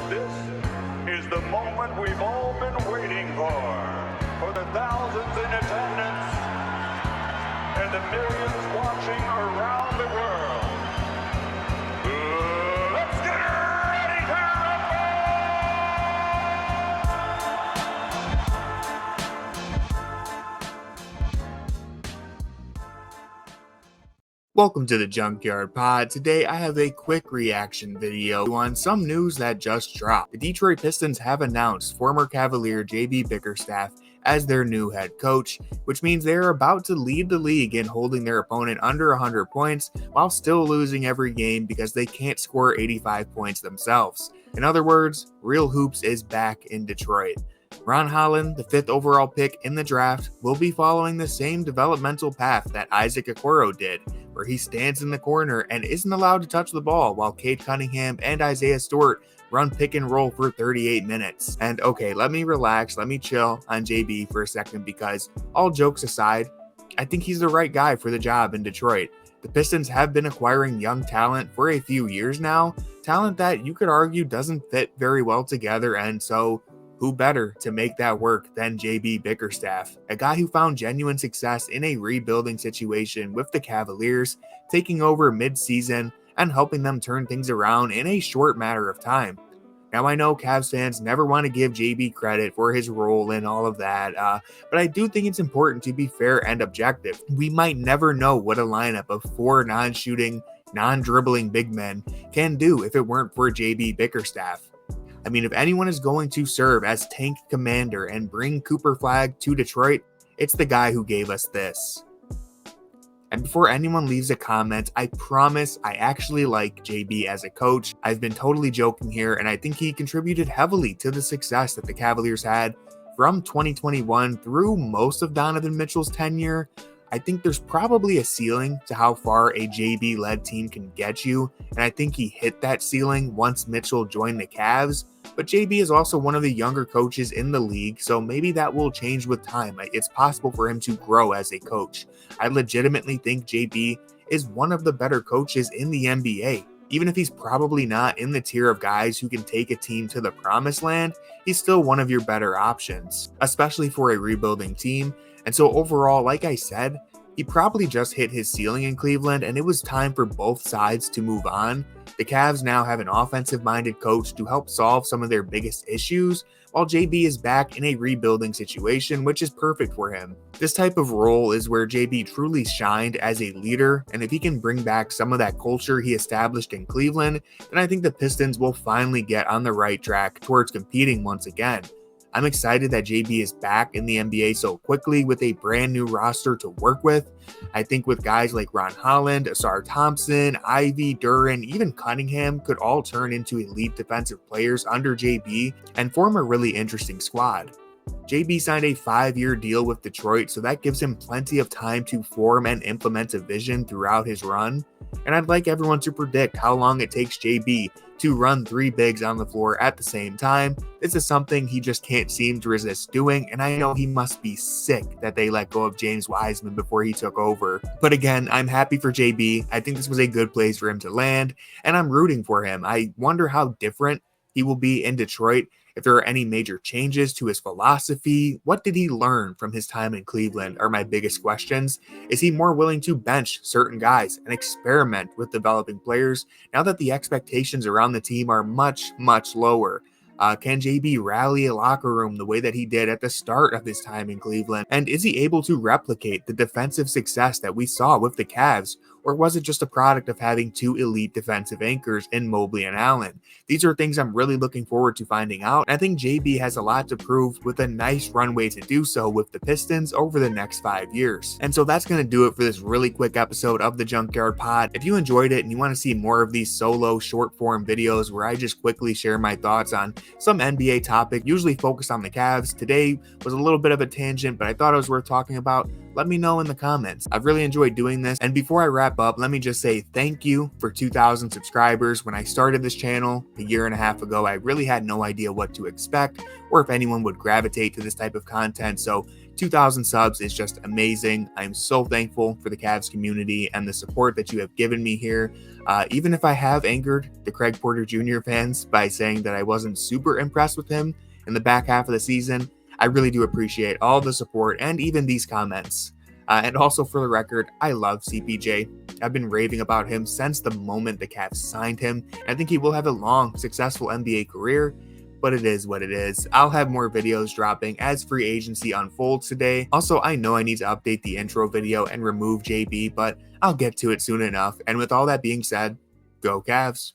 This is the moment we've all been waiting for the thousands in attendance and the millions watching around the world. Let's get ready to Welcome to the Junkyard Pod. Today I have a quick reaction video on some news that just dropped. The Detroit Pistons have announced former Cavalier JB Bickerstaff as their new head coach, which means they're about to lead the league in holding their opponent under 100 points while still losing every game because they can't score 85 points themselves. In other words, Real Hoops is back in Detroit. Ron Holland, the 5th overall pick in the draft, will be following the same developmental path that Isaac Okoro did, where he stands in the corner and isn't allowed to touch the ball while Cade Cunningham and Isaiah Stewart run pick and roll for 38 minutes. And okay, let me relax, let me chill on JB for a second because all jokes aside, I think he's the right guy for the job in Detroit. The Pistons have been acquiring young talent for a few years now, talent that you could argue doesn't fit very well together, and so who better to make that work than JB Bickerstaff, a guy who found genuine success in a rebuilding situation with the Cavaliers, taking over mid-season and helping them turn things around in a short matter of time. Now, I know Cavs fans never want to give JB credit for his role in all of that, but I do think it's important to be fair and objective. We might never know what a lineup of 4 non-shooting, non-dribbling big men can do if it weren't for JB Bickerstaff. I mean, if anyone is going to serve as tank commander and bring Cooper Flag to Detroit, it's the guy who gave us this. And before anyone leaves a comment, I promise I actually like JB as a coach. I've been totally joking here, and I think he contributed heavily to the success that the Cavaliers had from 2021 through most of Donovan Mitchell's tenure. I think there's probably a ceiling to how far a JB-led team can get you, and I think he hit that ceiling once Mitchell joined the Cavs. But JB is also one of the younger coaches in the league, so maybe that will change with time. It's possible for him to grow as a coach. I legitimately think JB is one of the better coaches in the NBA. Even if he's probably not in the tier of guys who can take a team to the promised land, he's still one of your better options, especially for a rebuilding team. And so overall, like I said, he probably just hit his ceiling in Cleveland, and it was time for both sides to move on. The Cavs now have an offensive-minded coach to help solve some of their biggest issues, while JB is back in a rebuilding situation, which is perfect for him. This type of role is where JB truly shined as a leader, and if he can bring back some of that culture he established in Cleveland, then I think the Pistons will finally get on the right track towards competing once again. I'm excited that JB is back in the NBA so quickly with a brand new roster to work with. I think with guys like Ron Holland, Asar Thompson, Ivy, Duren, even Cunningham could all turn into elite defensive players under JB and form a really interesting squad. JB signed a 5-year deal with Detroit, so that gives him plenty of time to form and implement a vision throughout his run. And I'd like everyone to predict how long it takes JB to run 3 bigs on the floor at the same time. This is something he just can't seem to resist doing, and I know he must be sick that they let go of James Wiseman before he took over. But again, I'm happy for JB. I think this was a good place for him to land, and I'm rooting for him. I wonder how different he will be in Detroit, if there are any major changes to his philosophy. What did he learn from his time in Cleveland are my biggest questions. Is he more willing to bench certain guys and experiment with developing players now that the expectations around the team are much, much lower? Can JB rally a locker room the way that he did at the start of his time in Cleveland? And is he able to replicate the defensive success that we saw with the Cavs? Or was it just a product of having 2 elite defensive anchors in Mobley and Allen? These are things I'm really looking forward to finding out. And I think JB has a lot to prove with a nice runway to do so with the Pistons over the next 5 years. And so that's going to do it for this really quick episode of the Junkyard Pod. If you enjoyed it and you want to see more of these solo short form videos where I just quickly share my thoughts on some NBA topic, usually focused on the Cavs, today was a little bit of a tangent, but I thought it was worth talking about. let me know in the comments. I've really enjoyed doing this, and before I wrap up, let me just say thank you for 2,000 subscribers. When I started this channel a year and a half ago, I really had no idea what to expect or if anyone would gravitate to this type of content, so 2,000 subs is just amazing. I'm so thankful for the Cavs community and the support that you have given me here. Even if I have angered the Craig Porter Jr. fans by saying that I wasn't super impressed with him in the back half of the season, I really do appreciate all the support and even these comments. And also for the record, I love CPJ. I've been raving about him since the moment the Cavs signed him. I think he will have a long, successful NBA career, but it is what it is. I'll have more videos dropping as free agency unfolds today. Also, I know I need to update the intro video and remove JB, but I'll get to it soon enough. And with all that being said, go Cavs.